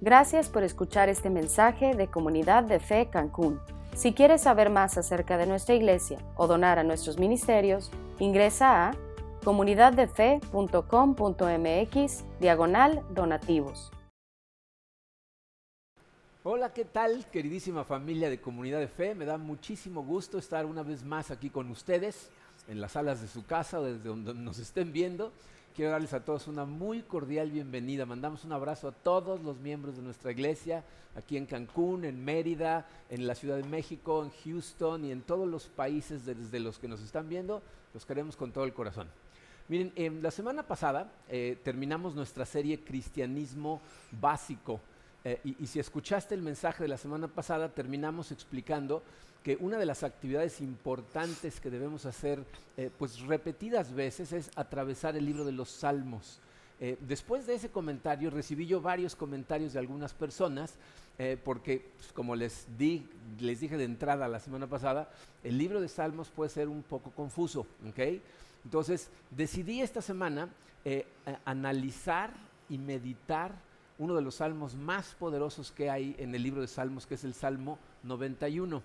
Gracias por escuchar este mensaje de Comunidad de Fe Cancún. Si quieres saber más acerca de nuestra iglesia o donar a nuestros ministerios, ingresa a comunidaddefe.com.mx/donativos. Hola, ¿qué tal, queridísima familia de Comunidad de Fe? Me da muchísimo gusto estar una vez más aquí con ustedes, en las salas de su casa o desde donde nos estén viendo. Quiero darles a todos una muy cordial bienvenida. Mandamos un abrazo a todos los miembros de nuestra iglesia, aquí en Cancún, en Mérida, en la Ciudad de México, en Houston y en todos los países desde los que nos están viendo. Los queremos con todo el corazón. Miren, la semana pasada terminamos nuestra serie Cristianismo Básico. Y si escuchaste el mensaje de la semana pasada, terminamos explicando que una de las actividades importantes que debemos hacer pues repetidas veces es atravesar el libro de los Salmos. Después de ese comentario recibí yo varios comentarios de algunas personas porque pues, como les dije de entrada la semana pasada, el libro de Salmos puede ser un poco confuso, ¿ok? Entonces decidí esta semana analizar y meditar uno de los salmos más poderosos que hay en el libro de Salmos, que es el Salmo 91.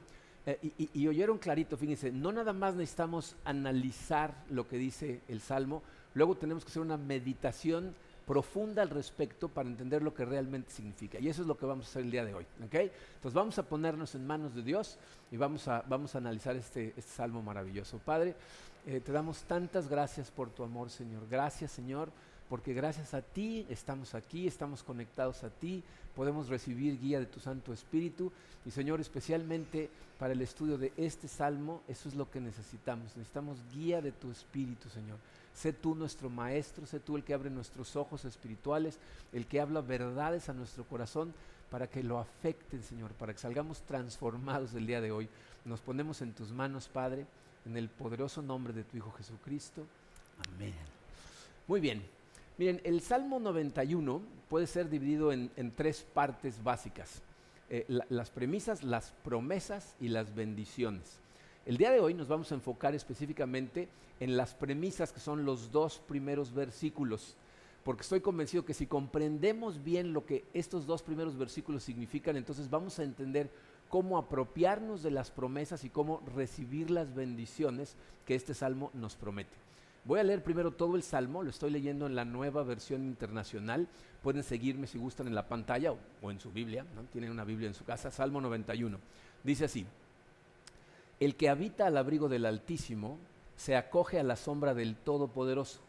Y oyeron clarito, fíjense, no nada más necesitamos analizar lo que dice el Salmo, luego tenemos que hacer una meditación profunda al respecto para entender lo que realmente significa. Y eso es lo que vamos a hacer el día de hoy, ¿ok? Entonces vamos a ponernos en manos de Dios y vamos a analizar este Salmo maravilloso. Padre, te damos tantas gracias por tu amor, Señor. Gracias, Señor, porque gracias a ti estamos aquí, estamos conectados a ti, podemos recibir guía de tu Santo Espíritu. Y Señor, especialmente para el estudio de este Salmo, eso es lo que necesitamos guía de tu Espíritu, Señor. Sé tú nuestro maestro, sé tú el que abre nuestros ojos espirituales, el que habla verdades a nuestro corazón para que lo afecten, Señor, para que salgamos transformados del día de hoy. Nos ponemos en tus manos, Padre, en el poderoso nombre de tu Hijo Jesucristo. Amén. Muy bien. Miren, el Salmo 91 puede ser dividido en tres partes básicas. Las premisas, las promesas y las bendiciones. El día de hoy nos vamos a enfocar específicamente en las premisas, que son los dos primeros versículos, porque estoy convencido que si comprendemos bien lo que estos dos primeros versículos significan, entonces vamos a entender cómo apropiarnos de las promesas y cómo recibir las bendiciones que este Salmo nos promete. Voy a leer primero todo el Salmo, lo estoy leyendo en la Nueva Versión Internacional. Pueden seguirme si gustan en la pantalla o en su Biblia, ¿no? Tienen una Biblia en su casa. Salmo 91. Dice así: el que habita al abrigo del Altísimo se acoge a la sombra del Todopoderoso.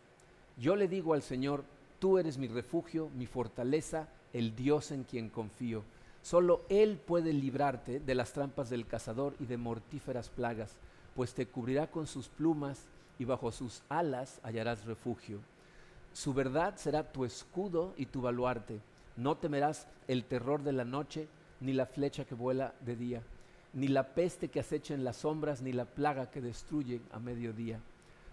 Yo le digo al Señor: tú eres mi refugio, mi fortaleza, el Dios en quien confío. Solo Él puede librarte de las trampas del cazador y de mortíferas plagas, pues te cubrirá con sus plumas y bajo sus alas hallarás refugio. Su verdad será tu escudo y tu baluarte. No temerás el terror de la noche, ni la flecha que vuela de día, ni la peste que acecha en las sombras, ni la plaga que destruye a mediodía.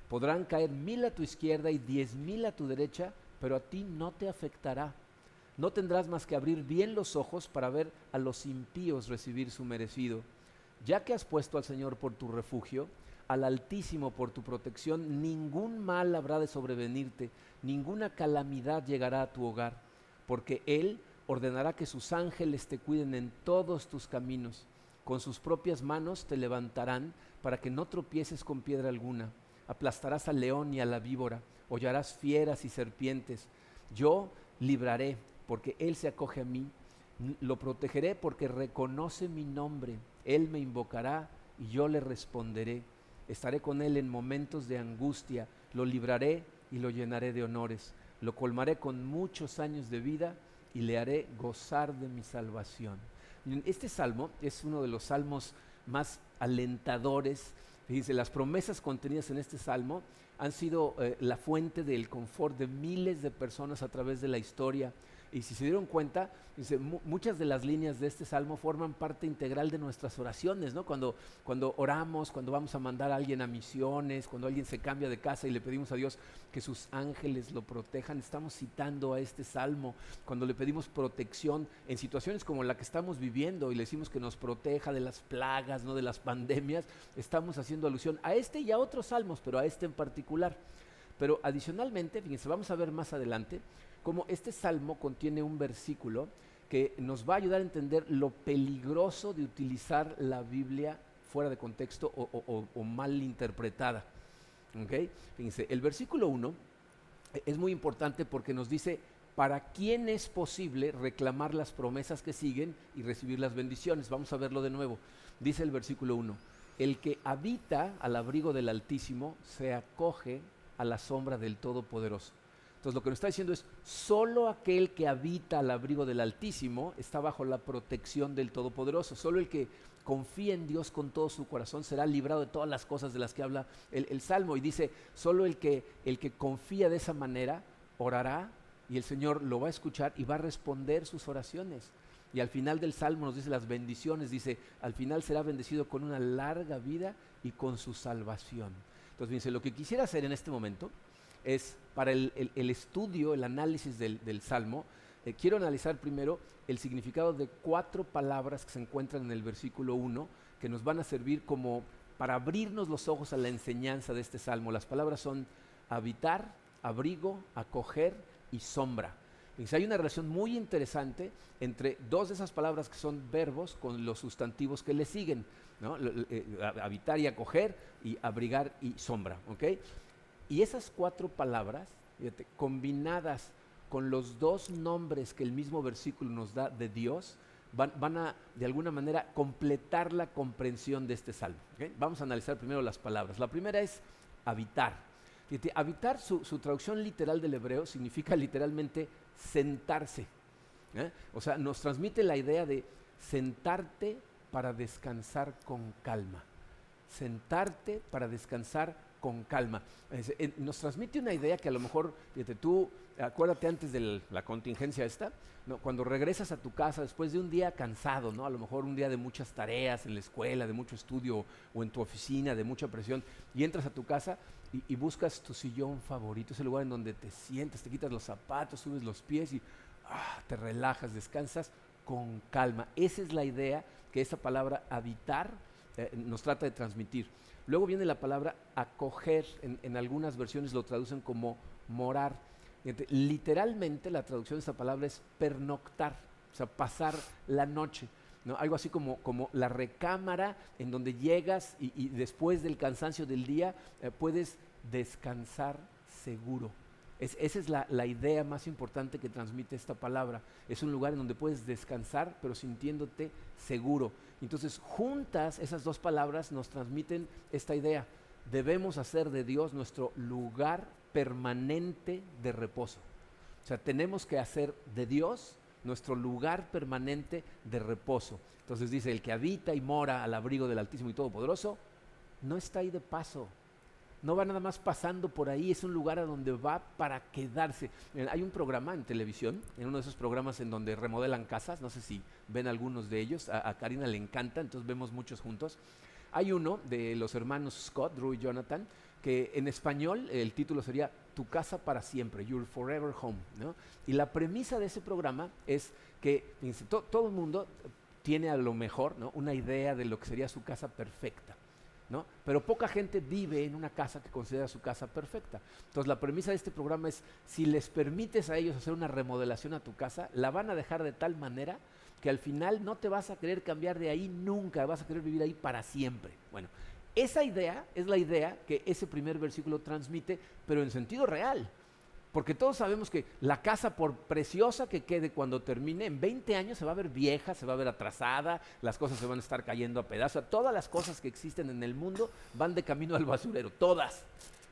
Podrán caer 1000 a tu izquierda y 10,000 a tu derecha, pero a ti no te afectará. No tendrás más que abrir bien los ojos para ver a los impíos recibir su merecido. Ya que has puesto al Señor por tu refugio, al Altísimo por tu protección, ningún mal habrá de sobrevenirte, ninguna calamidad llegará a tu hogar, porque Él ordenará que sus ángeles te cuiden en todos tus caminos. Con sus propias manos te levantarán para que no tropieces con piedra alguna. Aplastarás al león y a la víbora, hollarás fieras y serpientes. Yo libraré, porque Él se acoge a mí. Lo protegeré porque reconoce mi nombre. Él me invocará y yo le responderé. Estaré con él en momentos de angustia, lo libraré y lo llenaré de honores. Lo colmaré con muchos años de vida y le haré gozar de mi salvación. Este salmo es uno de los salmos más alentadores. Dice, las promesas contenidas en este salmo han sido la fuente del confort de miles de personas a través de la historia. Y si se dieron cuenta, dice, muchas de las líneas de este salmo forman parte integral de nuestras oraciones, ¿no? Cuando oramos, cuando vamos a mandar a alguien a misiones, cuando alguien se cambia de casa y le pedimos a Dios que sus ángeles lo protejan, estamos citando a este salmo. Cuando le pedimos protección en situaciones como la que estamos viviendo y le decimos que nos proteja de las plagas, ¿no? De las pandemias, estamos haciendo alusión a este y a otros salmos, pero a este en particular. Pero adicionalmente, fíjense, vamos a ver más adelante cómo este salmo contiene un versículo que nos va a ayudar a entender lo peligroso de utilizar la Biblia fuera de contexto o mal interpretada. ¿Okay? Fíjense, el versículo 1 es muy importante porque nos dice para quién es posible reclamar las promesas que siguen y recibir las bendiciones. Vamos a verlo de nuevo. Dice el versículo 1, el que habita al abrigo del Altísimo se acoge a la sombra del Todopoderoso. Entonces lo que nos está diciendo es, solo aquel que habita al abrigo del Altísimo está bajo la protección del Todopoderoso. Solo el que confía en Dios con todo su corazón será librado de todas las cosas de las que habla el Salmo. Y dice, solo el que confía de esa manera orará y el Señor lo va a escuchar y va a responder sus oraciones. Y al final del Salmo nos dice las bendiciones, dice, al final será bendecido con una larga vida y con su salvación. Entonces, fíjense, lo que quisiera hacer en este momento es, para el estudio, el análisis del Salmo, quiero analizar primero el significado de 4 palabras que se encuentran en el versículo 1, que nos van a servir como para abrirnos los ojos a la enseñanza de este Salmo. Las palabras son habitar, abrigo, acoger y sombra. Fíjense, hay una relación muy interesante entre 2 de esas palabras que son verbos con los sustantivos que le siguen, ¿no? Habitar y acoger, y abrigar y sombra, ¿ok? Y esas 4 palabras, fíjate, combinadas con los 2 nombres que el mismo versículo nos da de Dios, van a, de alguna manera, completar la comprensión de este salmo. ¿Okay? Vamos a analizar primero las palabras. La primera es habitar. Fíjate, habitar, su traducción literal del hebreo significa literalmente sentarse. O sea, nos transmite la idea de sentarte para descansar con calma. Sentarte para descansar con calma. Nos transmite una idea que a lo mejor, fíjate, tú, acuérdate antes de la contingencia esta, ¿no? Cuando regresas a tu casa después de un día cansado, ¿no? A lo mejor un día de muchas tareas en la escuela, de mucho estudio o en tu oficina, de mucha presión, y entras a tu casa y buscas tu sillón favorito, ese lugar en donde te sientas, te quitas los zapatos, subes los pies y te relajas, descansas con calma. Esa es la idea que esta palabra habitar nos trata de transmitir. Luego viene la palabra acoger, en algunas versiones lo traducen como morar. Literalmente la traducción de esta palabra es pernoctar, o sea, pasar la noche, ¿no? Algo así como la recámara en donde llegas y después del cansancio del día puedes descansar seguro. Esa es la idea más importante que transmite esta palabra. Es un lugar en donde puedes descansar, pero sintiéndote seguro. Entonces, juntas esas 2 palabras nos transmiten esta idea. Debemos hacer de Dios nuestro lugar permanente de reposo. O sea, tenemos que hacer de Dios nuestro lugar permanente de reposo. Entonces dice, el que habita y mora al abrigo del Altísimo y Todopoderoso, no está ahí de paso. No va nada más pasando por ahí, es un lugar a donde va para quedarse. Hay un programa en televisión, en uno de esos programas en donde remodelan casas, no sé si ven algunos de ellos, a Karina le encanta, entonces vemos muchos juntos. Hay uno de los hermanos Scott, Drew y Jonathan, que en español el título sería Tu casa para siempre, Your Forever Home, ¿no? Y la premisa de ese programa es que fíjense, todo el mundo tiene a lo mejor, ¿no?, una idea de lo que sería su casa perfecta, ¿no? Pero poca gente vive en una casa que considera su casa perfecta. Entonces la premisa de este programa es, si les permites a ellos hacer una remodelación a tu casa, la van a dejar de tal manera que al final no te vas a querer cambiar de ahí nunca, vas a querer vivir ahí para siempre. Bueno, esa idea es la idea que ese primer versículo transmite, pero en sentido real. Porque todos sabemos que la casa, por preciosa que quede cuando termine, en 20 años se va a ver vieja, se va a ver atrasada, las cosas se van a estar cayendo a pedazos. Todas las cosas que existen en el mundo van de camino al basurero, todas.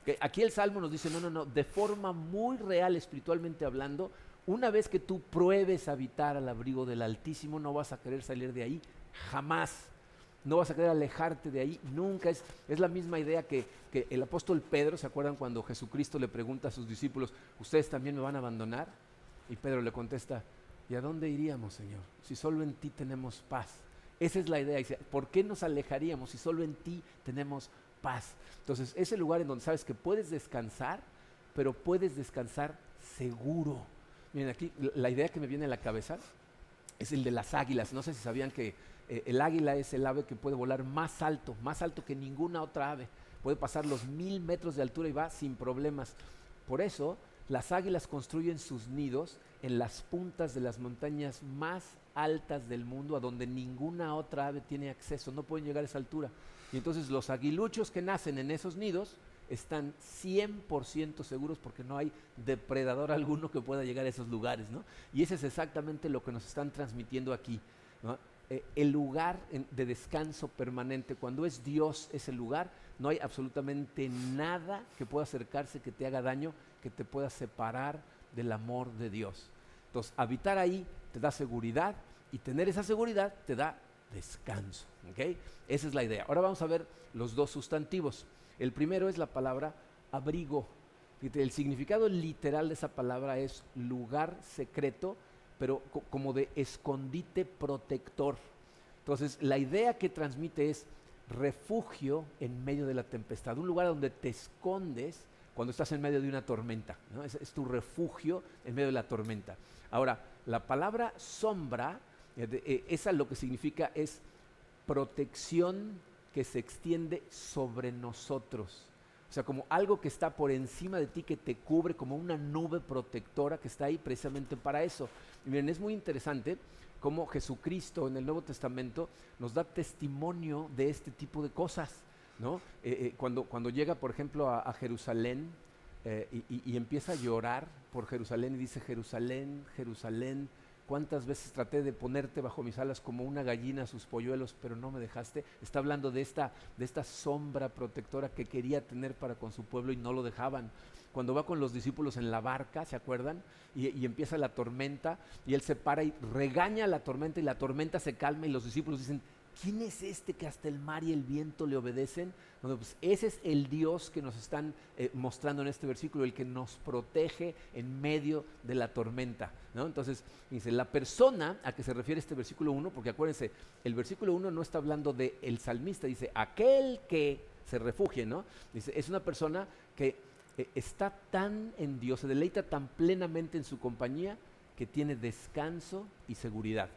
Que aquí el Salmo nos dice, no, de forma muy real, espiritualmente hablando, una vez que tú pruebes habitar al abrigo del Altísimo, no vas a querer salir de ahí jamás. No vas a querer alejarte de ahí nunca. Es la misma idea que el apóstol Pedro, ¿se acuerdan cuando Jesucristo le pregunta a sus discípulos, ¿ustedes también me van a abandonar? Y Pedro le contesta, ¿y a dónde iríamos, Señor? Si solo en ti tenemos paz. Esa es la idea. Dice, ¿por qué nos alejaríamos si solo en ti tenemos paz? Entonces, es el lugar en donde sabes que puedes descansar, pero puedes descansar seguro. Miren, aquí la idea que me viene a la cabeza es el de las águilas. No sé si sabían que el águila es el ave que puede volar más alto que ninguna otra ave. Puede pasar los 1000 metros de altura y va sin problemas. Por eso Las águilas construyen sus nidos en las puntas de las montañas más altas del mundo, a donde ninguna otra ave tiene acceso, no pueden llegar a esa altura. Y entonces los aguiluchos que nacen en esos nidos están 100% seguros porque no hay depredador alguno que pueda llegar a esos lugares, ¿no? Y ese es exactamente lo que nos están transmitiendo aquí, ¿no? El lugar de descanso permanente, cuando es Dios ese lugar, no hay absolutamente nada que pueda acercarse, que te haga daño, que te pueda separar del amor de Dios. Entonces, habitar ahí te da seguridad y tener esa seguridad te da descanso, ¿ok? Esa es la idea. Ahora vamos a ver los dos sustantivos. El primero es la palabra abrigo. Fíjate, el significado literal de esa palabra es lugar secreto, pero como de escondite protector. Entonces, la idea que transmite es refugio en medio de la tempestad, un lugar donde te escondes cuando estás en medio de una tormenta, ¿no? Es tu refugio en medio de la tormenta. Ahora, la palabra sombra, esa lo que significa es protección que se extiende sobre nosotros. O sea, como algo que está por encima de ti, que te cubre, como una nube protectora que está ahí precisamente para eso. Y miren, es muy interesante cómo Jesucristo en el Nuevo Testamento nos da testimonio de este tipo de cosas, ¿no? Cuando llega, por ejemplo, a Jerusalén y empieza a llorar por Jerusalén y dice: Jerusalén, Jerusalén, cuántas veces traté de ponerte bajo mis alas como una gallina a sus polluelos, pero no me dejaste. Está hablando de esta sombra protectora que quería tener para con su pueblo y no lo dejaban. Cuando va con los discípulos en la barca, ¿se acuerdan? Y empieza la tormenta y él se para y regaña a la tormenta y la tormenta se calma y los discípulos dicen: ¿quién es este que hasta el mar y el viento le obedecen? Bueno, pues ese es el Dios que nos están mostrando en este versículo, el que nos protege en medio de la tormenta, ¿no? Entonces, dice, la persona a que se refiere este versículo 1, porque acuérdense, el versículo 1 no está hablando del salmista, dice, aquel que se refugie, ¿no? Dice, es una persona que está tan en Dios, se deleita tan plenamente en su compañía, que tiene descanso y seguridad.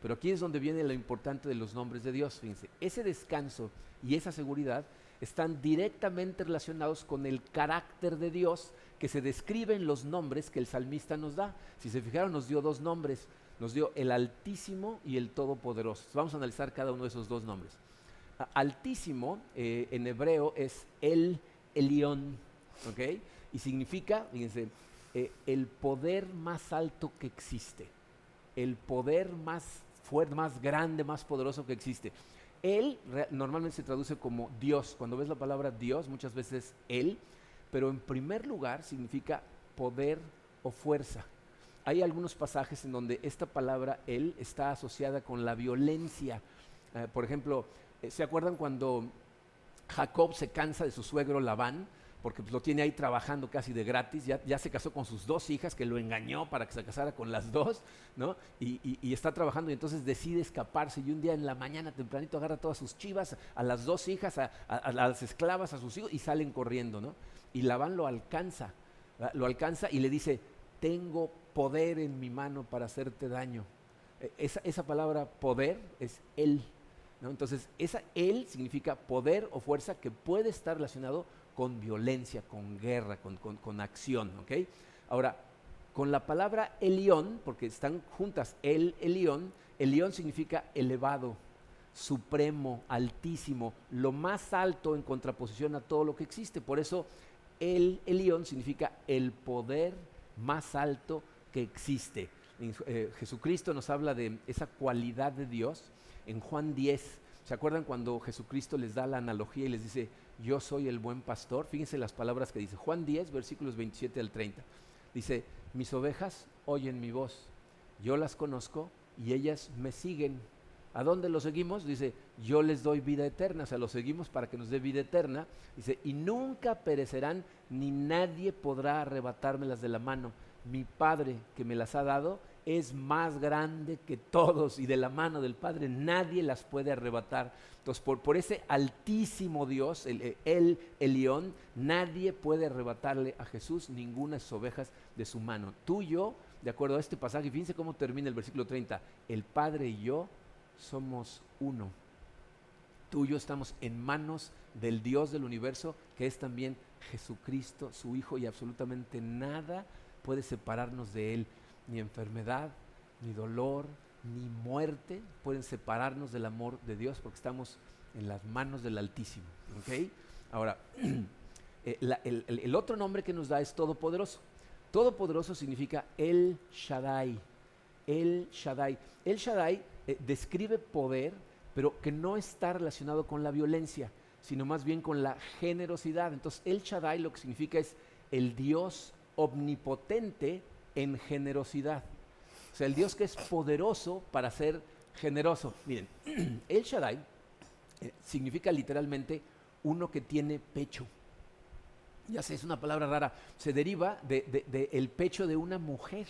Pero aquí es donde viene lo importante de los nombres de Dios. Fíjense, ese descanso y esa seguridad están directamente relacionados con el carácter de Dios que se describe en los nombres que el salmista nos da. Si se fijaron, nos dio dos nombres, nos dio el Altísimo y el Todopoderoso. Vamos a analizar cada uno de esos dos nombres. Altísimo en hebreo es el Elión, ¿ok? Y significa, fíjense, el poder más alto que existe, el poder más fuerte, más grande, más poderoso que existe. Él normalmente se traduce como Dios. Cuando ves la palabra Dios, muchas veces Él, pero en primer lugar significa poder o fuerza. Hay algunos pasajes en donde esta palabra Él está asociada con la violencia. Por ejemplo, ¿se acuerdan cuando Jacob se cansa de su suegro Labán? Porque pues, lo tiene ahí trabajando casi de gratis, ya se casó con sus dos hijas, que lo engañó para que se casara con las dos, ¿no? Y está trabajando y entonces decide escaparse y un día en la mañana tempranito agarra a todas sus chivas, a las dos hijas, a las esclavas, a sus hijos y salen corriendo, ¿no? Y Labán lo alcanza y le dice: tengo poder en mi mano para hacerte daño. Esa palabra poder es él, ¿no? Entonces él significa poder o fuerza que puede estar relacionado con violencia, con guerra, con acción, ¿ok? Ahora, con la palabra Elión, porque están juntas el Elión significa elevado, supremo, altísimo, lo más alto en contraposición a todo lo que existe. Por eso el Elión significa el poder más alto que existe. Jesucristo nos habla de esa cualidad de Dios en Juan 10. ¿Se acuerdan cuando Jesucristo les da la analogía y les dice: yo soy el buen pastor? Fíjense las palabras que dice Juan 10, versículos 27 al 30. Dice: mis ovejas oyen mi voz, yo las conozco y ellas me siguen. ¿A dónde los seguimos? Dice: yo les doy vida eterna. O sea, los seguimos para que nos dé vida eterna. Dice: y nunca perecerán, ni nadie podrá arrebatármelas de la mano. Mi Padre que me las ha dado es más grande que todos, y de la mano del Padre nadie las puede arrebatar. Entonces, por ese altísimo Dios, el Elión, nadie puede arrebatarle a Jesús ninguna de sus ovejas de su mano. Tú y yo, de acuerdo a este pasaje, fíjense cómo termina el versículo 30, el Padre y yo somos uno. Tú y yo estamos en manos del Dios del universo, que es también Jesucristo, su Hijo, y absolutamente nada puede separarnos de Él, ni enfermedad, ni dolor, ni muerte pueden separarnos del amor de Dios, porque estamos en las manos del Altísimo. ¿Okay? Ahora, el otro nombre que nos da es Todopoderoso. Todopoderoso significa El Shaddai. El Shaddai. El Shaddai describe poder, pero que no está relacionado con la violencia, sino más bien con la generosidad. Entonces, El Shaddai lo que significa es el Dios omnipotente en generosidad. O sea, el Dios que es poderoso para ser generoso. Miren, El Shaddai significa literalmente uno que tiene pecho. Ya sé, es una palabra rara, se deriva de el pecho de una mujer.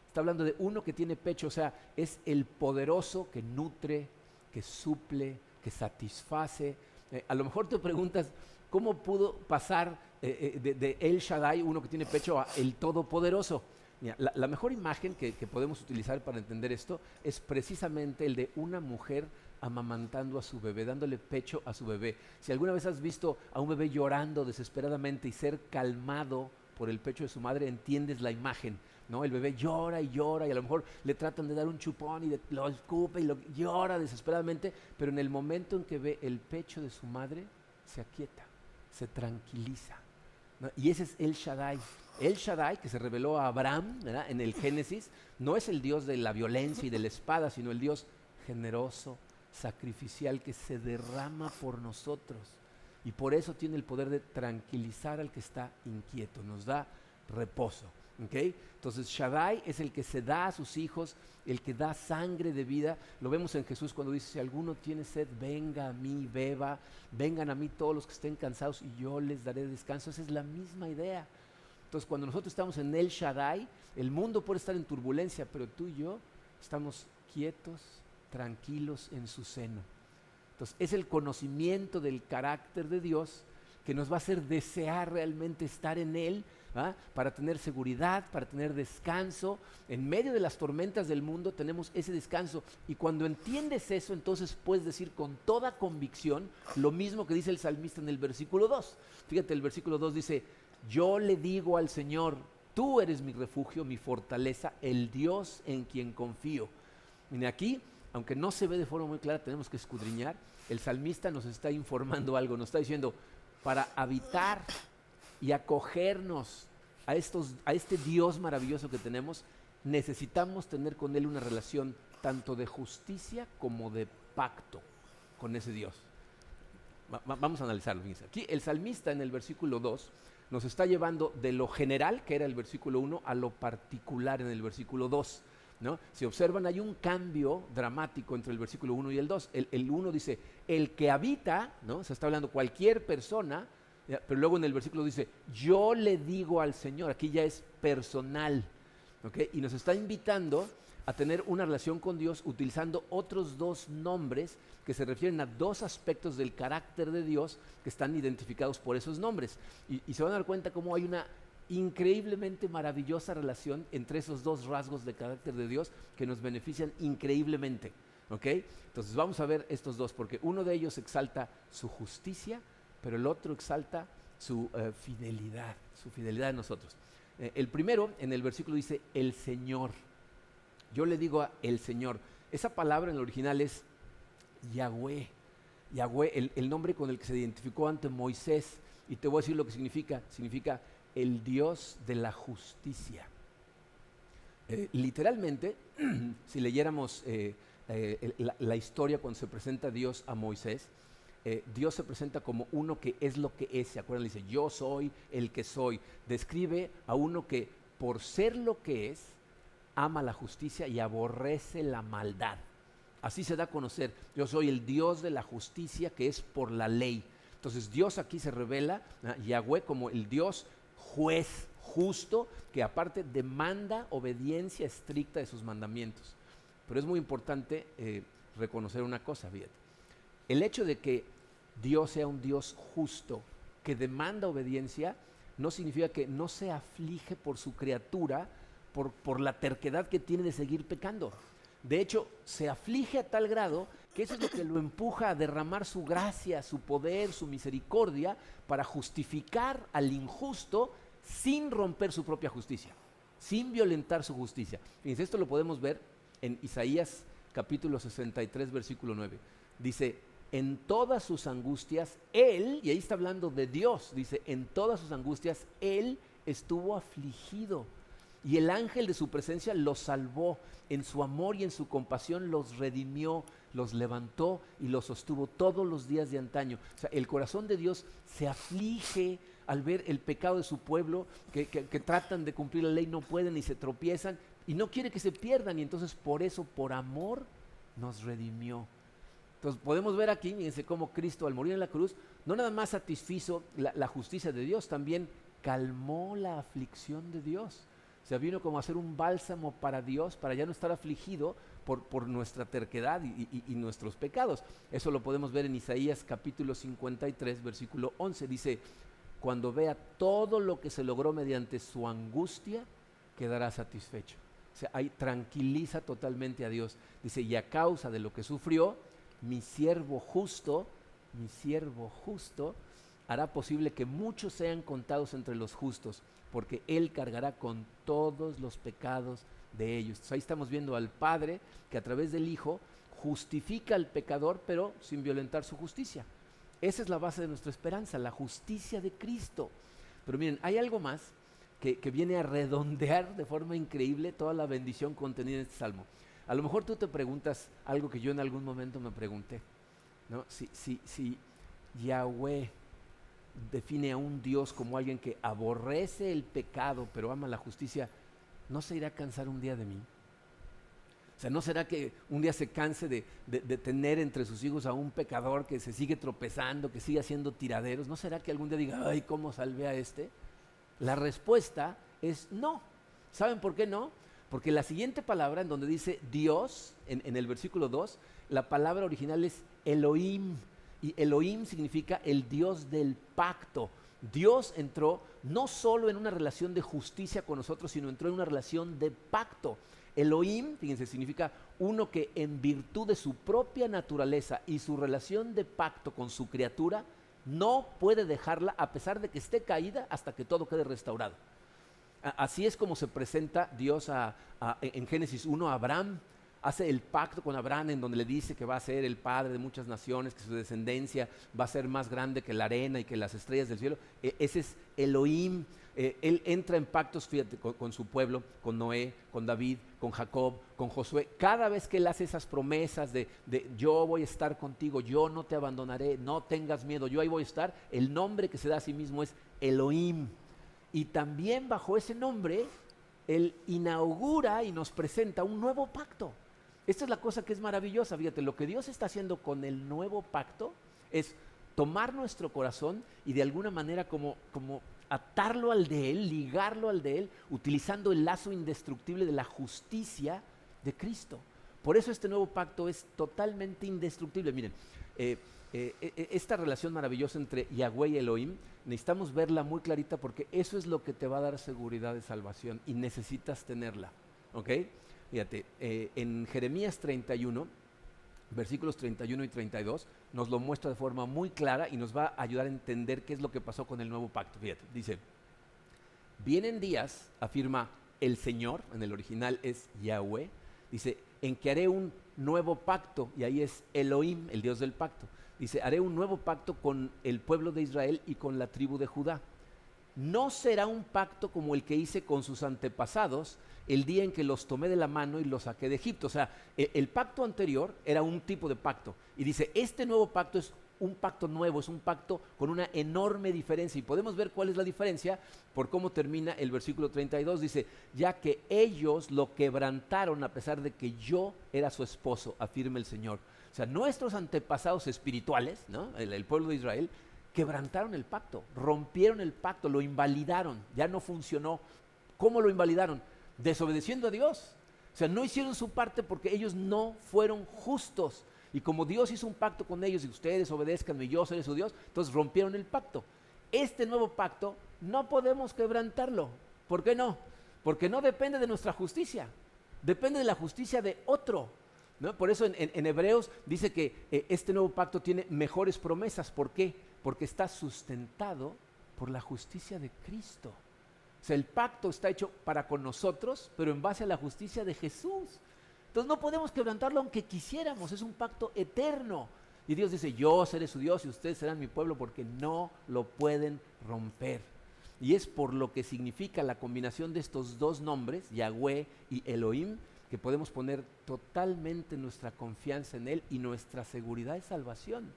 Está hablando de uno que tiene pecho, o sea, es el poderoso que nutre, que suple, que satisface. A lo mejor te preguntas, ¿cómo pudo pasar de El Shaddai, uno que tiene pecho, a el Todopoderoso? Mira, la mejor imagen que podemos utilizar para entender esto es precisamente el de una mujer amamantando a su bebé, dándole pecho a su bebé. Si alguna vez has visto a un bebé llorando desesperadamente y ser calmado por el pecho de su madre, entiendes la imagen, ¿no? El bebé llora y a lo mejor le tratan de dar un chupón y lo escupe y llora desesperadamente, pero en el momento en que ve el pecho de su madre, se aquieta, se tranquiliza, ¿no? Y ese es El Shaddai. El Shaddai, que se reveló a Abraham, ¿verdad?, en el Génesis, no es el Dios de la violencia y de la espada, sino el Dios generoso, sacrificial, que se derrama por nosotros, y por eso tiene el poder de tranquilizar al que está inquieto, nos da reposo. ¿Okay? Entonces Shaddai es el que se da a sus hijos, el que da sangre de vida. Lo vemos en Jesús cuando dice: si alguno tiene sed, venga a mí, beba, vengan a mí todos los que estén cansados y yo les daré descanso. Esa es la misma idea. Entonces, cuando nosotros estamos en El Shaddai, el mundo puede estar en turbulencia, pero tú y yo estamos quietos, tranquilos en su seno. Entonces, es el conocimiento del carácter de Dios que nos va a hacer desear realmente estar en Él, ¿va?, para tener seguridad, para tener descanso. En medio de las tormentas del mundo tenemos ese descanso, y cuando entiendes eso, entonces puedes decir con toda convicción lo mismo que dice el salmista en el versículo 2. Fíjate, el versículo 2 dice: yo le digo al Señor, tú eres mi refugio, mi fortaleza, el Dios en quien confío. Mire, aquí, aunque no se ve de forma muy clara, tenemos que escudriñar. El salmista nos está informando algo, nos está diciendo: para habitar y acogernos a este Dios maravilloso que tenemos, necesitamos tener con Él una relación tanto de justicia como de pacto con ese Dios. Vamos a analizarlo. Fíjense. Aquí el salmista en el versículo 2 nos está llevando de lo general, que era el versículo 1, a lo particular en el versículo 2. ¿No? Si observan, hay un cambio dramático entre el versículo 1 y el 2. El 1 dice: el que habita, ¿no? Se está hablando cualquier persona, pero luego en el versículo dice: yo le digo al Señor. Aquí ya es personal, ¿okay? Y nos está invitando a tener una relación con Dios utilizando otros dos nombres que se refieren a dos aspectos del carácter de Dios que están identificados por esos nombres. Y se van a dar cuenta cómo hay una increíblemente maravillosa relación entre esos dos rasgos de carácter de Dios que nos benefician increíblemente. ¿Okay? Entonces vamos a ver estos dos, porque uno de ellos exalta su justicia, pero el otro exalta su fidelidad en nosotros. El primero, en el versículo dice: el Señor. Yo le digo a el Señor. Esa palabra en el original es Yahweh. Yahweh, el nombre con el que se identificó ante Moisés. Y te voy a decir lo que significa. Significa el Dios de la justicia. Literalmente, si leyéramos la historia cuando se presenta Dios a Moisés, Dios se presenta como uno que es lo que es. ¿Se acuerdan? Le dice: yo soy el que soy. Describe a uno que, por ser lo que es, ama la justicia y aborrece la maldad. Así se da a conocer: yo soy el Dios de la justicia, que es por la ley. Entonces Dios aquí se revela, Yahweh, como el Dios juez justo, que aparte demanda obediencia estricta de sus mandamientos. Pero es muy importante reconocer una cosa, fíjate. El hecho de que Dios sea un Dios justo, que demanda obediencia, no significa que no se aflige por su criatura, por la terquedad que tiene de seguir pecando. De hecho, se aflige a tal grado que eso es lo que lo empuja a derramar su gracia, su poder, su misericordia para justificar al injusto sin romper su propia justicia, sin violentar su justicia. Fíjense, esto lo podemos ver en Isaías capítulo 63, versículo 9. Dice, en todas sus angustias, Él, y ahí está hablando de Dios, dice, en todas sus angustias, Él estuvo afligido. Y el ángel de su presencia los salvó, en su amor y en su compasión los redimió, los levantó y los sostuvo todos los días de antaño. O sea, el corazón de Dios se aflige al ver el pecado de su pueblo, que tratan de cumplir la ley, no pueden y se tropiezan, y no quiere que se pierdan, y entonces por eso, por amor, nos redimió. Entonces podemos ver aquí, fíjense cómo Cristo al morir en la cruz, no nada más satisfizo la justicia de Dios, también calmó la aflicción de Dios. O sea, vino como a ser un bálsamo para Dios, para ya no estar afligido por nuestra terquedad y nuestros pecados. Eso lo podemos ver en Isaías capítulo 53, versículo 11. Dice, cuando vea todo lo que se logró mediante su angustia, quedará satisfecho. O sea, ahí tranquiliza totalmente a Dios. Dice, y a causa de lo que sufrió, mi siervo justo hará posible que muchos sean contados entre los justos, porque Él cargará con todos los pecados de ellos. Entonces ahí estamos viendo al Padre que a través del Hijo justifica al pecador, pero sin violentar su justicia. Esa es la base de nuestra esperanza, la justicia de Cristo. Pero miren, hay algo más que viene a redondear de forma increíble toda la bendición contenida en este salmo. A lo mejor tú te preguntas algo que yo en algún momento me pregunté, ¿no? Si Yahweh define a un Dios como alguien que aborrece el pecado pero ama la justicia, ¿no se irá a cansar un día de mí? O sea, ¿no será que un día se canse de tener entre sus hijos a un pecador que se sigue tropezando, que sigue haciendo tiraderos? ¿No será que algún día diga, ay, cómo salvé a este? La respuesta es no. ¿Saben por qué no? Porque la siguiente palabra en donde dice Dios, en el versículo 2, la palabra original es Elohim. Y Elohim significa el Dios del pacto. Dios entró no solo en una relación de justicia con nosotros, sino entró en una relación de pacto. Elohim, fíjense, significa uno que en virtud de su propia naturaleza y su relación de pacto con su criatura, no puede dejarla a pesar de que esté caída hasta que todo quede restaurado. Así es como se presenta Dios en Génesis 1 a Abraham. Hace el pacto con Abraham en donde le dice que va a ser el padre de muchas naciones, que su descendencia va a ser más grande que la arena y que las estrellas del cielo. Ese es Elohim. Él entra en pactos, fíjate, con su pueblo, con Noé, con David, con Jacob, con Josué. Cada vez que él hace esas promesas de yo voy a estar contigo, yo no te abandonaré, no tengas miedo, yo ahí voy a estar, el nombre que se da a sí mismo es Elohim. Y también bajo ese nombre, él inaugura y nos presenta un nuevo pacto. Esta es la cosa que es maravillosa, fíjate, lo que Dios está haciendo con el nuevo pacto es tomar nuestro corazón y de alguna manera como atarlo al de Él, ligarlo al de Él, utilizando el lazo indestructible de la justicia de Cristo. Por eso este nuevo pacto es totalmente indestructible. Miren, esta relación maravillosa entre Yahweh y Elohim, necesitamos verla muy clarita porque eso es lo que te va a dar seguridad de salvación y necesitas tenerla, ¿ok? Fíjate, en Jeremías 31, versículos 31 y 32, nos lo muestra de forma muy clara y nos va a ayudar a entender qué es lo que pasó con el nuevo pacto. Fíjate, dice, vienen días, afirma el Señor, en el original es Yahweh, dice, en que haré un nuevo pacto, y ahí es Elohim, el Dios del pacto. Dice, haré un nuevo pacto con el pueblo de Israel y con la tribu de Judá. No será un pacto como el que hice con sus antepasados el día en que los tomé de la mano y los saqué de Egipto. O sea, el pacto anterior era un tipo de pacto. Y dice, este nuevo pacto es un pacto nuevo, es un pacto con una enorme diferencia. Y podemos ver cuál es la diferencia por cómo termina el versículo 32. Dice, ya que ellos lo quebrantaron a pesar de que yo era su esposo, afirma el Señor. O sea, nuestros antepasados espirituales, ¿no? El pueblo de Israel, quebrantaron el pacto, rompieron el pacto, lo invalidaron, ya no funcionó. ¿Cómo lo invalidaron? Desobedeciendo a Dios. O sea, no hicieron su parte porque ellos no fueron justos. Y como Dios hizo un pacto con ellos y ustedes obedezcan y yo seré su Dios, entonces rompieron el pacto. Este nuevo pacto no podemos quebrantarlo. ¿Por qué no? Porque no depende de nuestra justicia. depende de la justicia de otro, ¿no? Por eso en Hebreos dice que este nuevo pacto tiene mejores promesas. ¿Por qué? Porque está sustentado por la justicia de Cristo. O sea, el pacto está hecho para con nosotros, pero en base a la justicia de Jesús. Entonces no podemos quebrantarlo aunque quisiéramos, es un pacto eterno. Y Dios dice, yo seré su Dios y ustedes serán mi pueblo, porque no lo pueden romper. Y es por lo que significa la combinación de estos dos nombres, Yahweh y Elohim, que podemos poner totalmente nuestra confianza en Él y nuestra seguridad de salvación.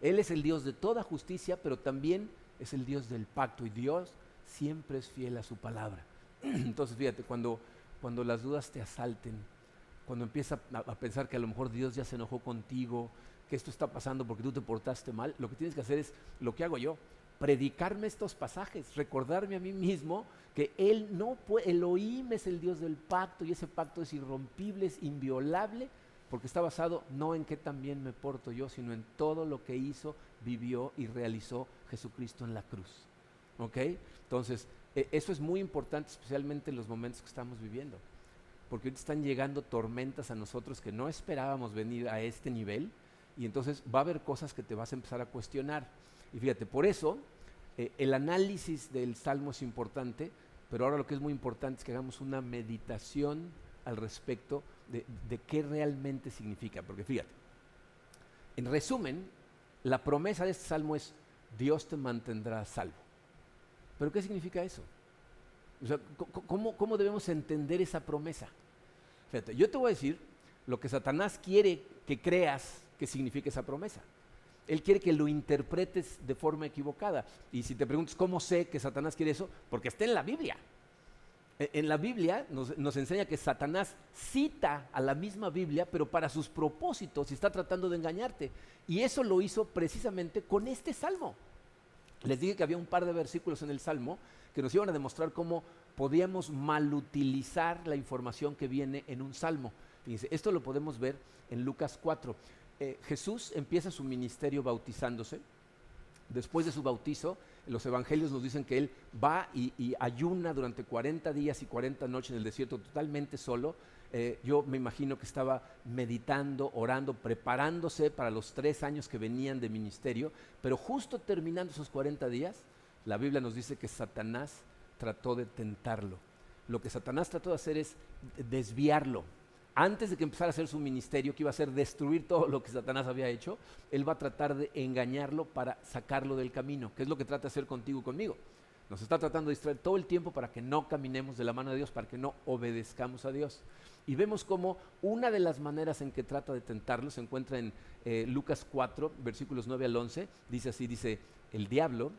Él es el Dios de toda justicia, pero también es el Dios del pacto, y Dios siempre es fiel a su palabra. Entonces fíjate, cuando las dudas te asalten, cuando empiezas a pensar que a lo mejor Dios ya se enojó contigo, que esto está pasando porque tú te portaste mal, lo que tienes que hacer es lo que hago yo: predicarme estos pasajes, recordarme a mí mismo que Él no puede, Elohim es el Dios del pacto, y ese pacto es irrompible, es inviolable, porque está basado no en qué tan bien me porto yo, sino en todo lo que hizo, vivió y realizó Jesucristo en la cruz. ¿Ok? Entonces, eso es muy importante, especialmente en los momentos que estamos viviendo, porque ahorita están llegando tormentas a nosotros que no esperábamos venir a este nivel, y entonces va a haber cosas que te vas a empezar a cuestionar. Y fíjate, por eso el análisis del Salmo es importante, pero ahora lo que es muy importante es que hagamos una meditación al respecto de qué realmente significa. Porque fíjate, en resumen, la promesa de este Salmo es: Dios te mantendrá a salvo. ¿Pero qué significa eso? O sea, ¿cómo debemos entender esa promesa? Fíjate, yo te voy a decir lo que Satanás quiere que creas que significa esa promesa. Él quiere que lo interpretes de forma equivocada. Y si te preguntas cómo sé que Satanás quiere eso, porque está en la Biblia. En la Biblia nos enseña que Satanás cita a la misma Biblia, pero para sus propósitos, y está tratando de engañarte. Y eso lo hizo precisamente con este Salmo. Les dije que había un par de versículos en el Salmo que nos iban a demostrar cómo podíamos malutilizar la información que viene en un Salmo. Fíjense, esto lo podemos ver en Lucas 4. Jesús empieza su ministerio bautizándose. Después de su bautizo, los evangelios nos dicen que Él va y ayuna durante 40 días y 40 noches en el desierto, totalmente solo. Yo me imagino que estaba meditando, orando, preparándose para los 3 años que venían de ministerio, pero justo terminando esos 40 días, la Biblia nos dice que Satanás trató de tentarlo. Lo que Satanás trató de hacer es desviarlo. Antes de que empezara a hacer su ministerio, que iba a ser destruir todo lo que Satanás había hecho, Él va a tratar de engañarlo para sacarlo del camino, que es lo que trata de hacer contigo y conmigo. Nos está tratando de distraer todo el tiempo para que no caminemos de la mano de Dios, para que no obedezcamos a Dios. Y vemos cómo una de las maneras en que trata de tentarlo se encuentra en Lucas 4, versículos 9 al 11. Dice así, dice: el diablo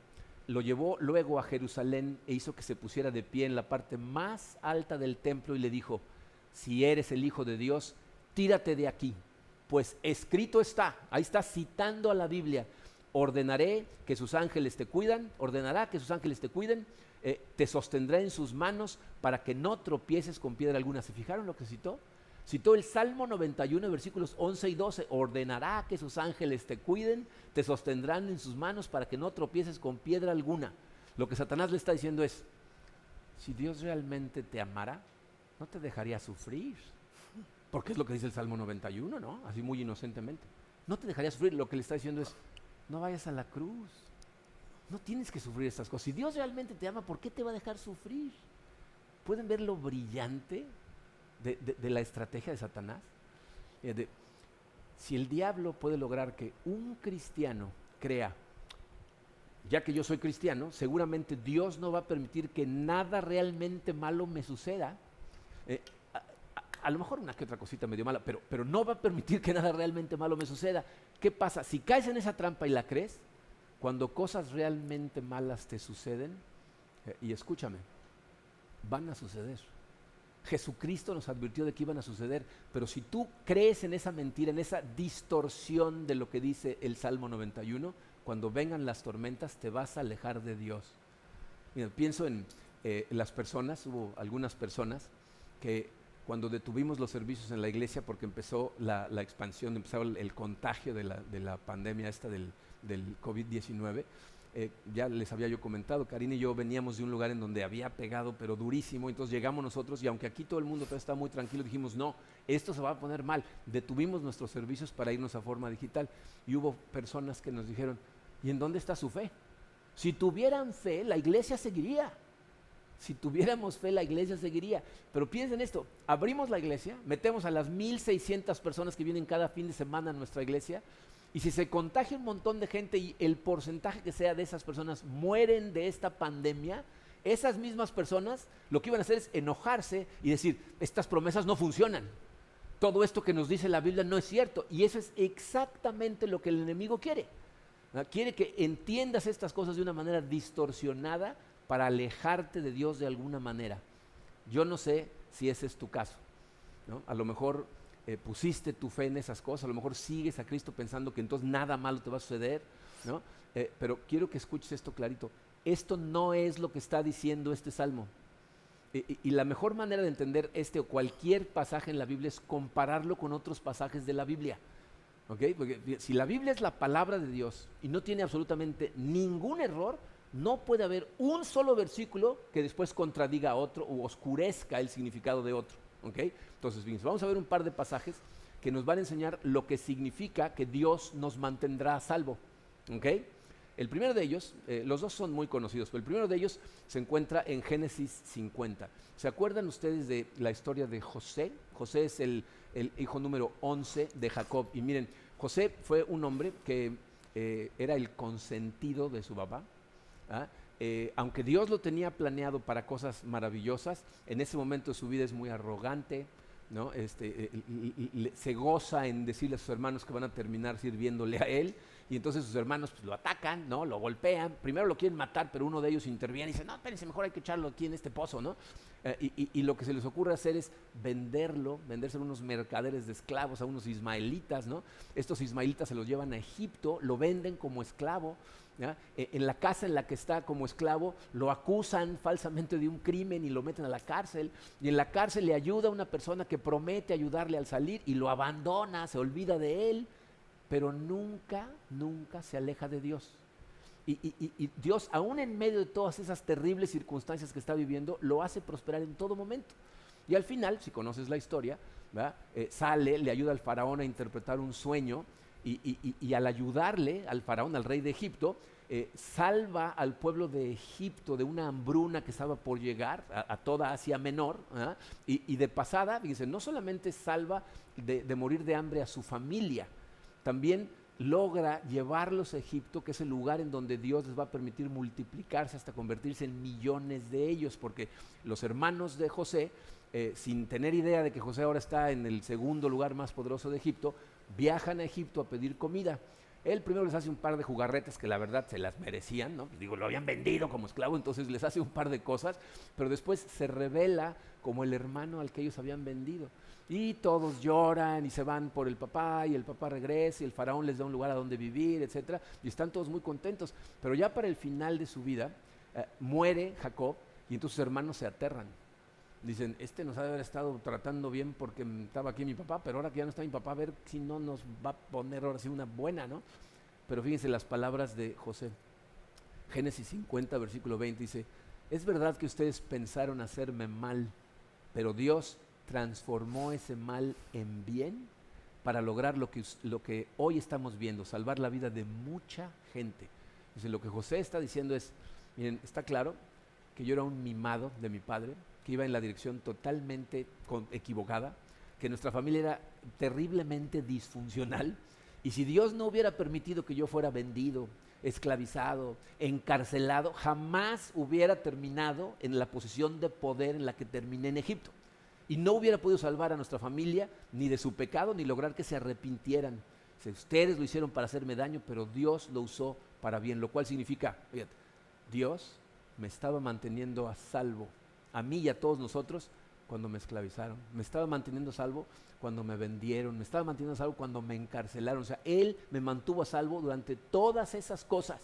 lo llevó luego a Jerusalén e hizo que se pusiera de pie en la parte más alta del templo y le dijo: si eres el Hijo de Dios, tírate de aquí, pues escrito está. Ahí está citando a la Biblia: ordenará que sus ángeles te cuiden, te sostendrá en sus manos para que no tropieces con piedra alguna. ¿Se fijaron lo que citó? Citó el Salmo 91, versículos 11 y 12. Ordenará que sus ángeles te cuiden, te sostendrán en sus manos para que no tropieces con piedra alguna. Lo que Satanás le está diciendo es: si Dios realmente te amara, no te dejaría sufrir, porque es lo que dice el Salmo 91, ¿no? Así muy inocentemente. No te dejaría sufrir. Lo que le está diciendo es: no vayas a la cruz, no tienes que sufrir estas cosas. Si Dios realmente te ama, ¿por qué te va a dejar sufrir? ¿Pueden ver lo brillante de la estrategia de Satanás? Si el diablo puede lograr que un cristiano crea: ya que yo soy cristiano, seguramente Dios no va a permitir que nada realmente malo me suceda. A lo mejor una que otra cosita medio mala, pero no va a permitir que nada realmente malo me suceda. ¿Qué pasa? Si caes en esa trampa y la crees, cuando cosas realmente malas te suceden, y escúchame, van a suceder. Jesucristo nos advirtió de que iban a suceder, pero si tú crees en esa mentira, en esa distorsión de lo que dice el Salmo 91, cuando vengan las tormentas te vas a alejar de Dios. Mira, pienso en las personas. Hubo algunas personas que cuando detuvimos los servicios en la iglesia porque empezó la expansión, empezó el contagio de la pandemia esta del COVID-19, ya les había yo comentado, Karina y yo veníamos de un lugar en donde había pegado pero durísimo, entonces llegamos nosotros y aunque aquí todo el mundo todavía está muy tranquilo, dijimos no, esto se va a poner mal, detuvimos nuestros servicios para irnos a forma digital y hubo personas que nos dijeron, ¿y en dónde está su fe? Si tuvieran fe, la iglesia seguiría. Si tuviéramos fe, la iglesia seguiría. Pero piensen esto, abrimos la iglesia, metemos a las 1,600 personas que vienen cada fin de semana a nuestra iglesia, y si se contagia un montón de gente y el porcentaje que sea de esas personas mueren de esta pandemia, esas mismas personas lo que iban a hacer es enojarse y decir, estas promesas no funcionan. Todo esto que nos dice la Biblia no es cierto. Y eso es exactamente lo que el enemigo quiere. Quiere que entiendas estas cosas de una manera distorsionada para alejarte de Dios de alguna manera. Yo no sé si ese es tu caso, ¿no? A lo mejor pusiste tu fe en esas cosas, a lo mejor sigues a Cristo pensando que entonces nada malo te va a suceder, ¿no? Pero quiero que escuches esto clarito. Esto no es lo que está diciendo este salmo. Y la mejor manera de entender este o cualquier pasaje en la Biblia es compararlo con otros pasajes de la Biblia. ¿Okay? Porque si la Biblia es la palabra de Dios y no tiene absolutamente ningún error, no puede haber un solo versículo que después contradiga a otro o oscurezca el significado de otro. ¿Okay? Entonces, fíjense, vamos a ver un par de pasajes que nos van a enseñar lo que significa que Dios nos mantendrá a salvo. ¿Okay? El primero de ellos, los dos son muy conocidos, pero el primero de ellos se encuentra en Génesis 50. ¿Se acuerdan ustedes de la historia de José? José es el hijo número 11 de Jacob. Y miren, José fue un hombre que era el consentido de su papá. Aunque Dios lo tenía planeado para cosas maravillosas, en ese momento de su vida es muy arrogante, ¿no? Se goza en decirle a sus hermanos que van a terminar sirviéndole a él, y entonces sus hermanos pues, lo atacan, ¿no? Lo golpean, primero lo quieren matar, pero uno de ellos interviene y dice, no, espérense, mejor hay que echarlo aquí en este pozo, ¿no? Y lo que se les ocurre hacer es venderse a unos mercaderes de esclavos, a unos ismaelitas, ¿no? Estos ismaelitas se los llevan a Egipto, lo venden como esclavo, ¿ya? En la casa en la que está como esclavo lo acusan falsamente de un crimen y lo meten a la cárcel, y en la cárcel le ayuda a una persona que promete ayudarle al salir y lo abandona, se olvida de él, pero nunca se aleja de Dios. Y Dios, aún en medio de todas esas terribles circunstancias que está viviendo, lo hace prosperar en todo momento. Y al final, si conoces la historia, sale, le ayuda al faraón a interpretar un sueño, y al ayudarle al faraón, al rey de Egipto, salva al pueblo de Egipto de una hambruna que estaba por llegar a toda Asia Menor, y de pasada, fíjense, no solamente salva de morir de hambre a su familia, también logra llevarlos a Egipto, que es el lugar en donde Dios les va a permitir multiplicarse hasta convertirse en millones de ellos, porque los hermanos de José, sin tener idea de que José ahora está en el segundo lugar más poderoso de Egipto, viajan a Egipto a pedir comida. Él primero les hace un par de jugarretas que la verdad se las merecían, ¿no? Digo, lo habían vendido como esclavo, entonces les hace un par de cosas, pero después se revela como el hermano al que ellos habían vendido. Y todos lloran y se van por el papá, y el papá regresa, y el faraón les da un lugar a donde vivir, etcétera, y están todos muy contentos. Pero ya para el final de su vida, muere Jacob, y entonces sus hermanos se aterran. Dicen, nos ha de haber estado tratando bien porque estaba aquí mi papá, pero ahora que ya no está mi papá, a ver si no nos va a poner ahora sí una buena, ¿no? Pero fíjense las palabras de José. Génesis 50, versículo 20 dice, es verdad que ustedes pensaron hacerme mal, pero Dios transformó ese mal en bien para lograr lo que hoy estamos viendo, salvar la vida de mucha gente. Dice, lo que José está diciendo es, miren, está claro que yo era un mimado de mi padre, que iba en la dirección totalmente equivocada, que nuestra familia era terriblemente disfuncional, y si Dios no hubiera permitido que yo fuera vendido, esclavizado, encarcelado, jamás hubiera terminado en la posición de poder en la que terminé en Egipto, y no hubiera podido salvar a nuestra familia ni de su pecado, ni lograr que se arrepintieran. Si ustedes lo hicieron para hacerme daño, pero Dios lo usó para bien, lo cual significa, fíjate, Dios me estaba manteniendo a salvo, a mí y a todos nosotros, cuando me esclavizaron. Me estaba manteniendo a salvo cuando me vendieron. Me estaba manteniendo a salvo cuando me encarcelaron. O sea, Él me mantuvo a salvo durante todas esas cosas.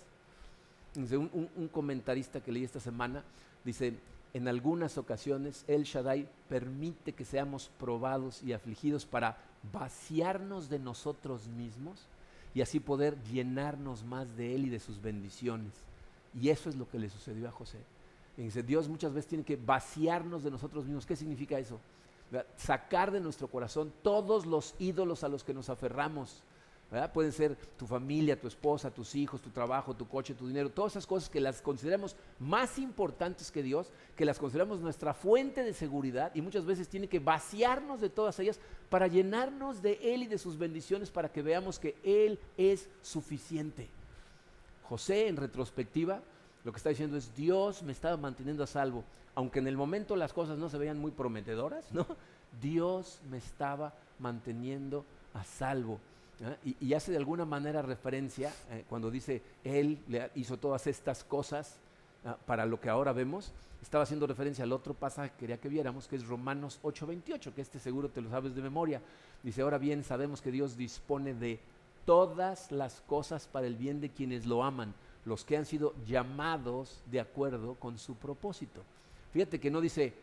Dice, un comentarista que leí esta semana, dice, en algunas ocasiones El Shaddai permite que seamos probados y afligidos para vaciarnos de nosotros mismos y así poder llenarnos más de Él y de sus bendiciones. Y eso es lo que le sucedió a José. Y dice, Dios muchas veces tiene que vaciarnos de nosotros mismos. ¿Qué significa eso? ¿Verdad? Sacar de nuestro corazón todos los ídolos a los que nos aferramos. ¿Verdad? Pueden ser tu familia, tu esposa, tus hijos, tu trabajo, tu coche, tu dinero, todas esas cosas que las consideramos más importantes que Dios, que las consideramos nuestra fuente de seguridad, y muchas veces tiene que vaciarnos de todas ellas para llenarnos de Él y de sus bendiciones, para que veamos que Él es suficiente. José, en retrospectiva, lo que está diciendo es, Dios me estaba manteniendo a salvo, aunque en el momento las cosas no se veían muy prometedoras, ¿no? Dios me estaba manteniendo a salvo. Y hace de alguna manera referencia, cuando dice, Él le hizo todas estas cosas para lo que ahora vemos, estaba haciendo referencia al otro pasaje que quería que viéramos, que es Romanos 8:28, que este seguro te lo sabes de memoria. Dice, ahora bien, sabemos que Dios dispone de todas las cosas para el bien de quienes lo aman, los que han sido llamados de acuerdo con su propósito. Fíjate que no dice,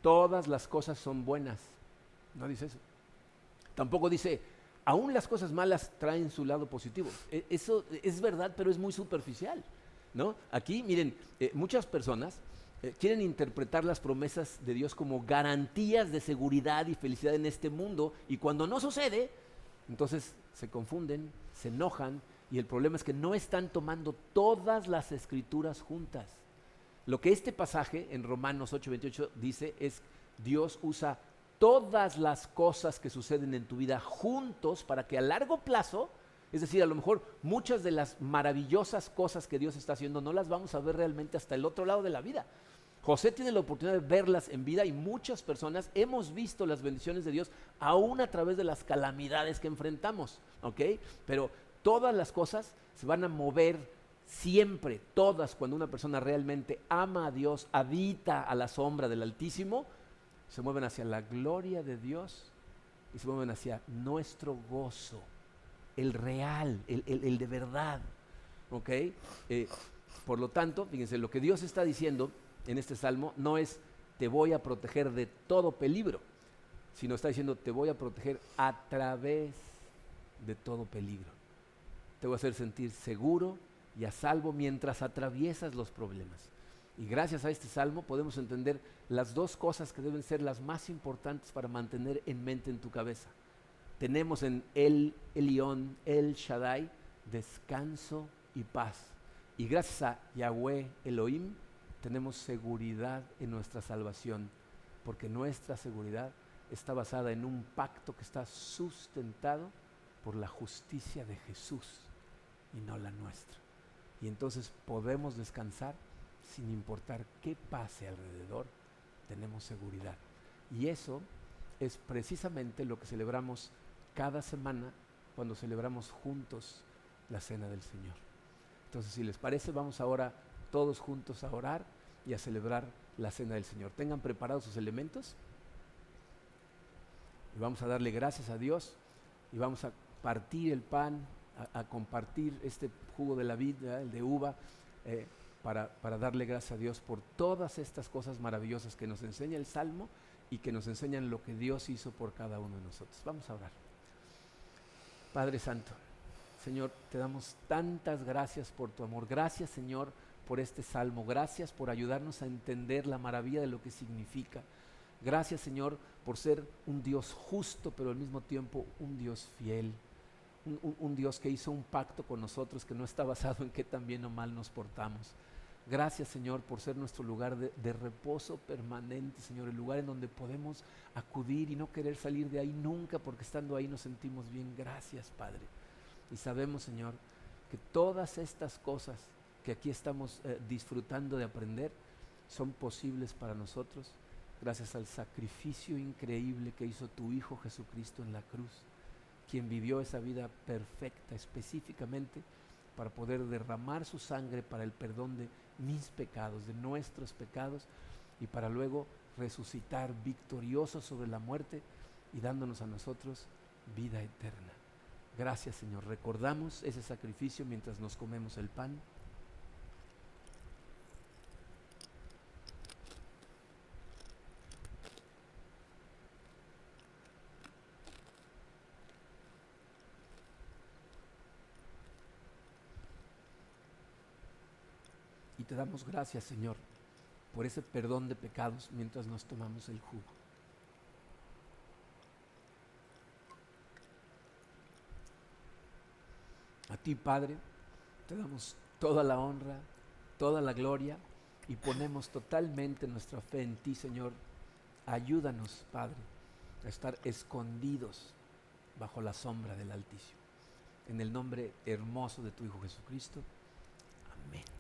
todas las cosas son buenas, no dice eso. Tampoco dice, aún las cosas malas traen su lado positivo. Eso es verdad, pero es muy superficial, ¿no? Aquí, miren, muchas personas quieren interpretar las promesas de Dios como garantías de seguridad y felicidad en este mundo, y cuando no sucede, entonces se confunden, se enojan, y el problema es que no están tomando todas las escrituras juntas. Lo que este pasaje en Romanos 8:28 dice es, Dios usa todas las cosas que suceden en tu vida juntos para que a largo plazo, es decir, a lo mejor muchas de las maravillosas cosas que Dios está haciendo no las vamos a ver realmente hasta el otro lado de la vida. José tiene la oportunidad de verlas en vida, y muchas personas hemos visto las bendiciones de Dios aún a través de las calamidades que enfrentamos, ¿ok? Pero todas las cosas se van a mover siempre, todas, cuando una persona realmente ama a Dios, habita a la sombra del Altísimo, se mueven hacia la gloria de Dios y se mueven hacia nuestro gozo, el real, el de verdad, ¿ok? Por lo tanto, fíjense, lo que Dios está diciendo en este salmo no es te voy a proteger de todo peligro, sino está diciendo te voy a proteger a través de todo peligro. Te voy a hacer sentir seguro y a salvo mientras atraviesas los problemas. Y gracias a este salmo podemos entender las dos cosas que deben ser las más importantes para mantener en mente en tu cabeza. Tenemos en El Elyon, El Shaddai, descanso y paz. Y gracias a Yahweh Elohim tenemos seguridad en nuestra salvación, porque nuestra seguridad está basada en un pacto que está sustentado por la justicia de Jesús y no la nuestra. Y entonces podemos descansar sin importar qué pase alrededor, tenemos seguridad. Y eso es precisamente lo que celebramos cada semana cuando celebramos juntos la Cena del Señor. Entonces, si les parece, vamos ahora todos juntos a orar y a celebrar la Cena del Señor. Tengan preparados sus elementos y vamos a darle gracias a Dios y vamos a partir el pan, a compartir este jugo de la vid, el de uva, para darle gracias a Dios por todas estas cosas maravillosas que nos enseña el Salmo y que nos enseñan lo que Dios hizo por cada uno de nosotros. Vamos a orar. Padre Santo, Señor, te damos tantas gracias por tu amor. Gracias, Señor, por este Salmo. Gracias por ayudarnos a entender la maravilla de lo que significa. Gracias, Señor, por ser un Dios justo, pero al mismo tiempo un Dios fiel. Un Dios que hizo un pacto con nosotros que no está basado en qué tan bien o mal nos portamos. Gracias, Señor, por ser nuestro lugar de reposo permanente, Señor, el lugar en donde podemos acudir y no querer salir de ahí nunca, porque estando ahí nos sentimos bien. Gracias, Padre. Y sabemos, Señor, que todas estas cosas que aquí estamos disfrutando de aprender son posibles para nosotros gracias al sacrificio increíble que hizo tu Hijo Jesucristo en la cruz, quien vivió esa vida perfecta específicamente para poder derramar su sangre para el perdón de mis pecados, de nuestros pecados, y para luego resucitar victorioso sobre la muerte y dándonos a nosotros vida eterna. Gracias, Señor. Recordamos ese sacrificio mientras nos comemos el pan. Y te damos gracias, Señor, por ese perdón de pecados mientras nos tomamos el jugo. A ti, Padre, te damos toda la honra, toda la gloria y ponemos totalmente nuestra fe en ti, Señor. Ayúdanos, Padre, a estar escondidos bajo la sombra del Altísimo. En el nombre hermoso de tu Hijo Jesucristo. Amén.